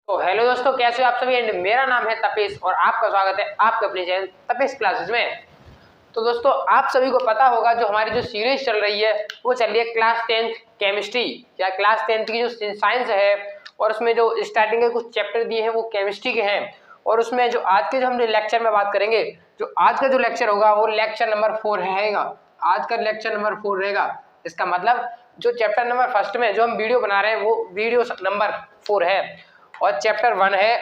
तो हेलो दोस्तों, कैसे हो आप सभी। एंड मेरा नाम है तपेश और आपका स्वागत है आपके अपने चैनल तपेश क्लासेस में। तो दोस्तों, आप सभी को पता होगा जो हमारी जो सीरीज चल रही है वो चल रही है क्लास 10th केमिस्ट्री या क्लास 10th की जो साइंस है, और उसमें जो स्टार्टिंग के कुछ चैप्टर दिए हैं वो केमिस्ट्री के हैं। और उसमें जो आज के जो हम लेक्चर में बात करेंगे, जो आज का जो लेक्चर होगा वो लेक्चर नंबर 4 रहेगा। आज का लेक्चर नंबर 4 रहेगा। इसका मतलब जो चैप्टर नंबर फर्स्ट में जो हम वीडियो बना रहे हैं वो वीडियो नंबर 4 है और चैप्टर 1 है।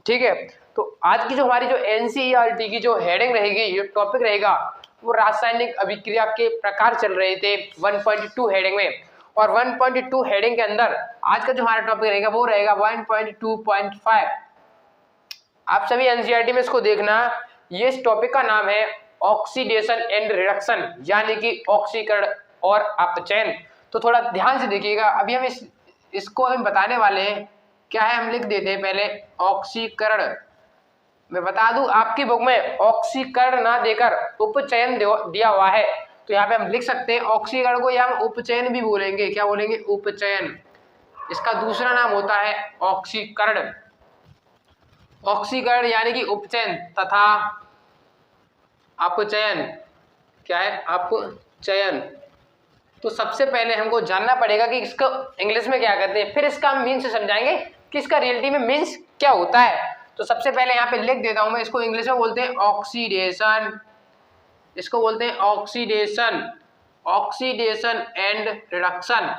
ठीक है, तो आज की जो हमारी जो एनसीईआरटी की जो हेडिंग रहेगी, जो टॉपिक रहेगा वो रासायनिक अभिक्रिया के प्रकार चल रहे थे 1.2 हेडिंग में। और 1.2 हेडिंग के अंदर आज का जो हमारा टॉपिक रहेगा वो रहेगा 1.2.5। आप सभी एनसीईआरटी में इसको देखना। ये इस टॉपिक का नाम है ऑक्सीडेशन एंड रिडक्शन, यानी कि ऑक्सीकरण और अपचयन। तो थोड़ा ध्यान से देखिएगा। अभी हम इसको हम बताने वाले हैं। क्या है, हम लिख देते हैं पहले ऑक्सीकरण। मैं बता दूं, आपकी बुक में ऑक्सीकरण ना देकर उपचयन दिया हुआ है, तो यहाँ पे हम लिख सकते हैं ऑक्सीकरण को या हम उपचयन भी बोलेंगे। क्या बोलेंगे? उपचयन। इसका दूसरा नाम होता है ऑक्सीकरण। ऑक्सीकरण यानी कि उपचयन तथा अपचयन। क्या है? अपचयन। तो सबसे पहले हमको जानना पड़ेगा कि इसको इंग्लिश में क्या कहते हैं, फिर इसका हम मीन्स समझाएंगे कि इसका रियलिटी में मीन्स क्या होता है। तो सबसे पहले यहाँ पे लिख देता हूं मैं, इसको इंग्लिश में बोलते हैं ऑक्सीडेशन। इसको बोलते हैं ऑक्सीडेशन, ऑक्सीडेशन एंड रिडक्शन।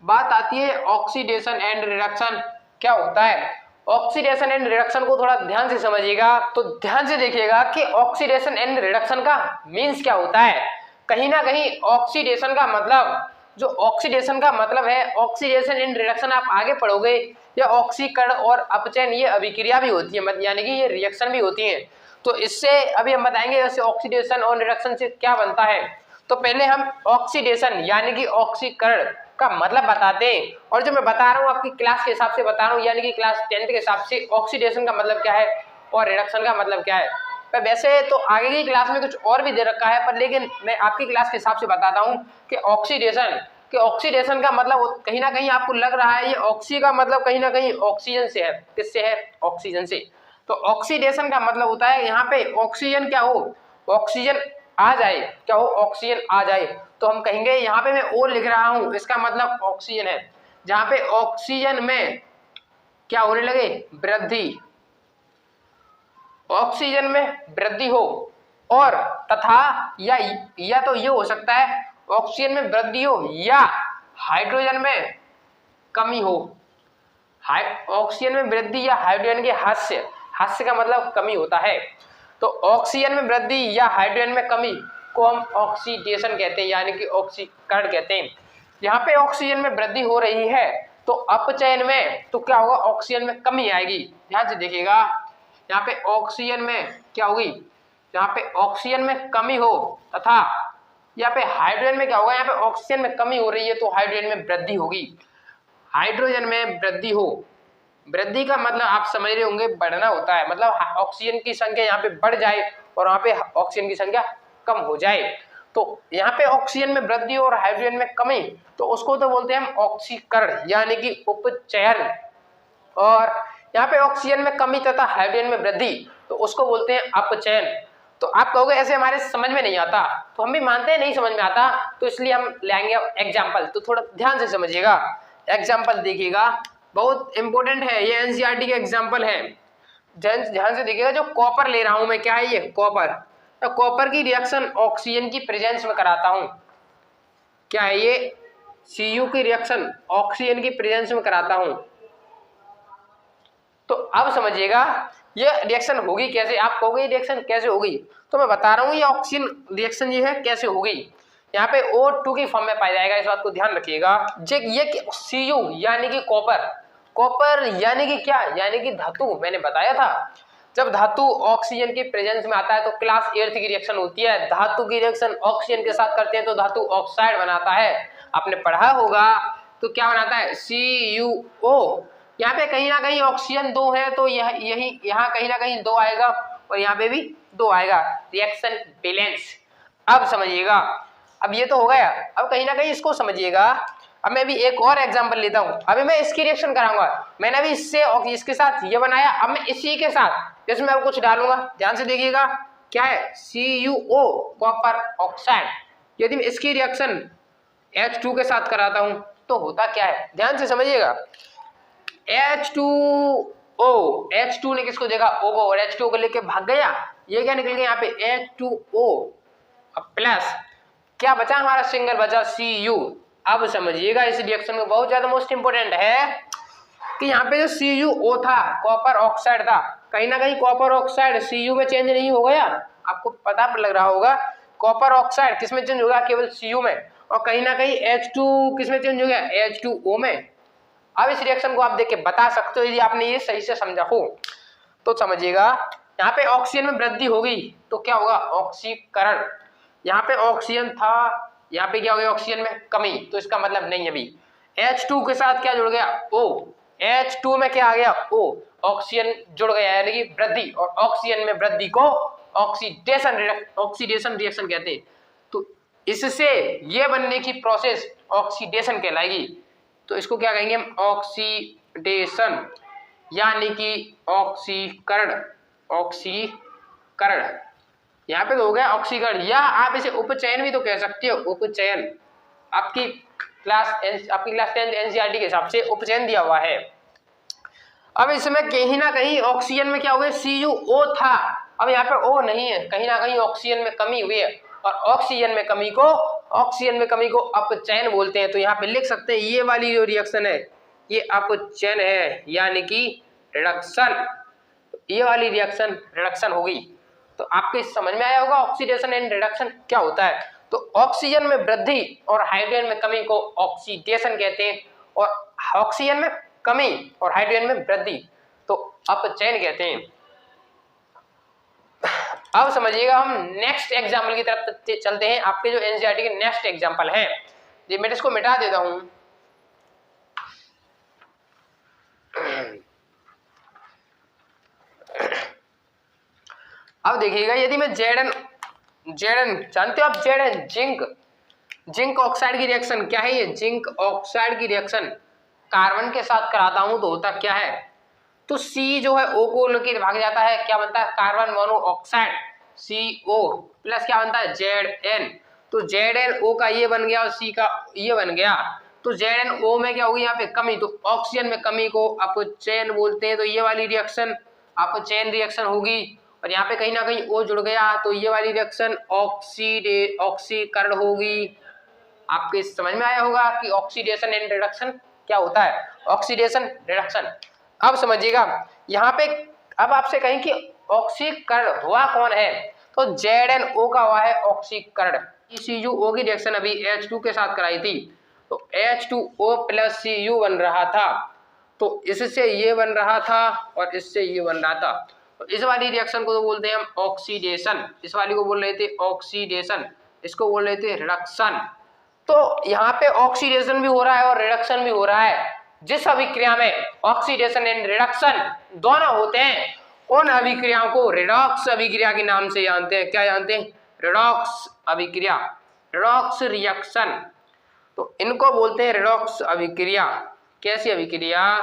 बात आती है ऑक्सीडेशन एंड रिडक्शन क्या होता है। ऑक्सीडेशन एंड रिडक्शन को थोड़ा ध्यान से समझिएगा। तो ध्यान से देखिएगा कि ऑक्सीडेशन एंड रिडक्शन का मीन्स क्या होता है। कहीं ना कहीं ऑक्सीडेशन का मतलब, जो ऑक्सीडेशन का मतलब है, ऑक्सीडेशन एंड रिडक्शन आप आगे पढ़ोगे, या ऑक्सीकरण और अपचयन ये अभिक्रिया भी होती है, यानी कि ये रिएक्शन भी होती है। तो इससे अभी हम बताएंगे वैसे ऑक्सीडेशन और रिडक्शन से क्या बनता है। तो पहले हम ऑक्सीडेशन यानी कि ऑक्सीकरण का मतलब बताते हैं, और जो मैं बता रहा हूँ आपकी क्लास के हिसाब से बता रहा हूँ, यानी कि क्लास 10th के हिसाब से ऑक्सीडेशन का मतलब क्या है और रिडक्शन का मतलब क्या है। पर वैसे तो आगे की क्लास में कुछ और भी दे रखा है, पर लेकिन मैं आपकी क्लास के हिसाब से बताता हूँ कि ऑक्सीडेशन का मतलब कहीं ना कहीं आपको लग रहा है ये ऑक्सी का मतलब कहीं ना कहीं ऑक्सीजन से है। किससे है? ऑक्सीजन से। तो ऑक्सीडेशन का मतलब होता है यहाँ पे ऑक्सीजन क्या हो, ऑक्सीजन आ जाए। क्या हो? ऑक्सीजन आ जाए। तो हम कहेंगे, यहाँ पे मैं ओ लिख रहा हूं, इसका मतलब ऑक्सीजन है। जहां पे ऑक्सीजन में क्या होने लगे? वृद्धि। ऑक्सीजन में वृद्धि हो, और तथा या तो ये हो सकता है ऑक्सीजन में वृद्धि हो या हाइड्रोजन में कमी हो। ऑक्सीजन में वृद्धि या हाइड्रोजन के हास्य का मतलब कमी होता है। तो ऑक्सीजन में वृद्धि या हाइड्रोजन में कमी को हम ऑक्सीडेशन कहते हैं, यानी कि ऑक्सीकरण कहते हैं। यहाँ पे ऑक्सीजन में वृद्धि हो रही है तो अपचयन में तो क्या होगा? ऑक्सीजन में कमी आएगी। ध्यान से देखिएगा, यहाँ पे ऑक्सीजन में क्या होगी? यहाँ पे ऑक्सीजन में कमी हो, तथा यहाँ पे हाइड्रोजन में क्या होगा? यहाँ पे ऑक्सीजन में कमी हो रही है तो हाइड्रोजन में वृद्धि होगी। हाइड्रोजन में वृद्धि हो, वृद्धि का मतलब आप समझ रहे होंगे बढ़ना होता है, मतलब ऑक्सीजन की संख्या यहाँ पे बढ़ जाए और वहां पे ऑक्सीजन की संख्या कम हो जाए। तो यहाँ पे ऑक्सीजन में वृद्धि और हाइड्रोजन में कमी, तो उसको तो बोलते हैं हम ऑक्सीकरण यानी कि उपचयन। और यहाँ पे ऑक्सीजन में कमी तथा हाइड्रोजन में वृद्धि, तो उसको बोलते हैं अपचयन। तो आप कहोगे ऐसे हमारे समझ में नहीं आता, तो हम भी मानते हैं नहीं समझ में आता, तो इसलिए हम लेंगे एग्जाम्पल। तो थोड़ा ध्यान से समझिएगा, एग्जाम्पल देखिएगा, बहुत इंपॉर्टेंट है ये, एनसीईआरटी का एग्जाम्पल है। ध्यान से देखिएगा, जो कॉपर ले रहा हूं मैं, क्या है ये? कॉपर। तो कॉपर की रिएक्शन ऑक्सीजन की प्रेजेंस में कराता हूं। क्या है ये? Cu की रिएक्शन ऑक्सीजन की प्रेजेंस में कराता हूं। तो अब समझिएगा ये रिएक्शन होगी कैसे। आप कहोगे रिएक्शन कैसे होगी, तो मैं बता रहा हूं ये ऑक्सीजन रिएक्शन ये है कैसे होगी। यहाँ पे O2 की फॉर्म में पाया जाएगा, इस बात को ध्यान रखिएगा। ये Cu यानी कि कॉपर यानी कि क्या? यानी कि धातु। मैंने बताया था जब धातु ऑक्सीजन की प्रेजेंस में आता है तो क्लास 8 की रिएक्शन होती है। धातु की रिएक्शन ऑक्सीजन के साथ करते हैं तो धातु ऑक्साइड बनाता है। आपने पढ़ा होगा। तो क्या बनाता है? CuO। यहाँ पे कहीं ना कहीं ऑक्सीजन 2 है तो यहाँ कहीं ना कहीं 2 आएगा और यहाँ पे भी 2 आएगा। Reaction balance. अब समझिएगा, अब ये तो हो गया। अब कहीं ना कहीं इसको समझिएगा, अब मैं भी एक और एग्जांपल लेता हूँ, अभी मैं इसकी रिएक्शन कराऊंगा। मैंने अभी इससे और इसके साथ ये बनाया, अब मैं इसी के साथ इसमें अब कुछ डालूंगा। ध्यान से देखिएगा क्या है, CuO कॉपर ऑक्साइड। यदि मैं इसकी रिएक्शन H2 के साथ कराता हूं तो होता क्या है, ध्यान से समझिएगा। H2 ने किसको देखा, O को, और H2 को लेके भाग गया। ये क्या निकल गया यहाँ पे H2O प्लस क्या बचा हमारा, सिंगल बचा Cu। अब समझिएगा इस रिएक्शन में बहुत ज्यादा मोस्ट इंपोर्टेंट है कि यहाँ पे जो CuO था कॉपर ऑक्साइड था, कहीं ना कहीं कॉपर ऑक्साइड Cu में चेंज नहीं हो गया। आपको पता लग रहा होगा कॉपर ऑक्साइड किस में चेंज होगा, केवल Cu में, और कहीं ना कहीं H2 किस में चेंज हो गया, H2O में। अब इस रिएक्शन को आप देख के बता सकते हो यदि आपने ये सही से समझा हो तो। समझिएगा यहाँ पे ऑक्सीजन में वृद्धि होगी तो क्या होगा, ऑक्सीकरण। यहाँ पे ऑक्सीजन था, यहाँ पे क्या हो गया, ऑक्सीजन में कमी, तो इसका मतलब नहीं है। अभी H2 के साथ क्या जुड़ गया, O। H2 में क्या आ गया, O, ऑक्सीजन जुड़ गया यानी कि वृद्धि, और ऑक्सीजन में वृद्धि को ऑक्सीडेशन रिएक्शन कहते हैं। तो इससे ये बनने की प्रोसेस ऑक्सीडेशन कहलाएगी। तो इसको क्या कहेंगे हम, ऑक्सीडेशन यानी कि ऑक्सीकरण। यहाँ पे तो हो गया ऑक्सीकरण, या आप इसे उपचयन भी तो कह सकते हो, उपचयन। आपकी क्लास 10 NCERT के हिसाब से उपचयन दिया हुआ है। अब इसमें कहीं ना कहीं ऑक्सीजन में क्या हो गया, CuO था, अब यहाँ पे O नहीं है, कहीं ना कहीं ऑक्सीजन में कमी हुई है, और ऑक्सीजन में कमी को अपचयन बोलते हैं। तो यहाँ पे लिख सकते हैं ये वाली जो रिएक्शन है ये अपचयन है यानी कि रिडक्शन। ये वाली रिएक्शन रिडक्शन होगी। तो आपके समझ में आया होगा ऑक्सीडेशन एंड रिडक्शन क्या होता है। तो ऑक्सीजन में वृद्धि और हाइड्रोजन में कमी को ऑक्सीडेशन कहते हैं, और ऑक्सीजन में कमी और हाइड्रोजन में वृद्धि तो अपचयन कहते हैं। अब समझिएगा हम नेक्स्ट एग्जाम्पल की तरफ चलते हैं। आपके जो एनसीईआरटी के नेक्स्ट एग्जाम्पल है, ये मैं इसको मिटा देता हूं। अब देखिएगा यदि मैं Zn जानते हो आप, Zn जिंक ऑक्साइड की रिएक्शन क्या है, ये जिंक ऑक्साइड की रिएक्शन कार्बन के साथ कराता हूं तो होता क्या है, तो C जो है O को लेकर भाग जाता है, क्या बनता है carbon mono oxide CO plus क्या बनता है Zn। तो ZnO का ये बन गया और C का ये बन गया। तो ZnO में क्या होगी यहाँ पे कमी, तो ऑक्सीजन में कमी को अपचयन बोलते हैं। तो ये वाली रिएक्शन अपचयन रिएक्शन होगी, और यहाँ पे कहीं ना कहीं O जुड़ गया तो ये वाली रिएक्शन ऑक्सीकरण होगी। आपके समझ में आया होगा कि ऑक्सीडेशन एंड रिडक्शन क्या होता है, ऑक्सीडेशन रिडक्शन। अब समझिएगा यहाँ पे, अब आपसे कहें कि ऑक्सीकरण हुआ कौन है, तो ZnO का हुआ है ऑक्सीकरण। CuO की रिएक्शन अभी H2 के साथ कराई थी, तो H2O प्लस Cu बन रहा था, तो इससे ये बन रहा था और इससे ये बन रहा था। तो इस वाली रिएक्शन को तो बोलते हैं हम ऑक्सीडेशन, इस वाली को बोल रहे थे ऑक्सीडेशन, इसको बोल रहे थे रिडक्शन। तो यहाँ पे ऑक्सीडेशन भी हो रहा है और रिडक्शन भी हो रहा है। जिस अभिक्रिया में ऑक्सीडेशन एंड रिडक्शन दोनों होते हैं उन अभिक्रियाओं को रिडॉक्स अभिक्रिया के नाम से जानते हैं। क्या जानते हैं, रिडॉक्स अभिक्रिया, रिडॉक्स रिएक्शन। तो इनको बोलते हैं रिडॉक्स अभिक्रिया। कैसी अभिक्रिया,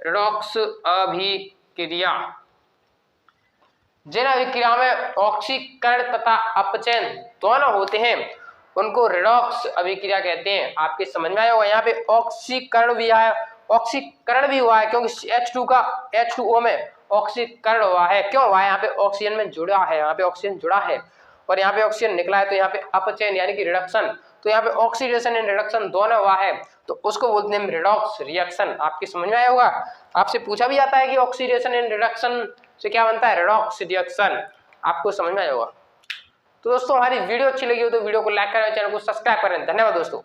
रिडॉक्स अभिक्रिया। जिन अभिक्रियाओं में ऑक्सीकरण तथा अपचयन दोनों होते हैं उनको रिडॉक्स अभिक्रिया कहते हैं। आपके समझ में आया होगा, यहाँ पे ऑक्सीकरण भी आया, ऑक्सीकरण भी हुआ है क्योंकि H2O में ऑक्सीकरण हुआ है। क्यों हुआ है, यहाँ पे ऑक्सीजन में जुड़ा है, यहाँ पे ऑक्सीजन जुड़ा है और यहाँ पे ऑक्सीजन निकला है, तो यहाँ पे अपचयन यानी कि रिडक्शन। तो यहाँ पे ऑक्सीडेशन एंड रिडक्शन दोनों हुआ है, तो उसको बोलते हैं रिडॉक्स रिएक्शन। आपकी समझ में आया होगा। आपसे पूछा भी जाता है कि ऑक्सीडेशन एंड रिडक्शन से क्या बनता है, रिडॉक्स रिएक्शन। आपको समझ में आया होगा। तो दोस्तों हमारी वीडियो अच्छी लगी हो तो वीडियो को लाइक करें, चैनल को सब्सक्राइब करें। धन्यवाद दोस्तों।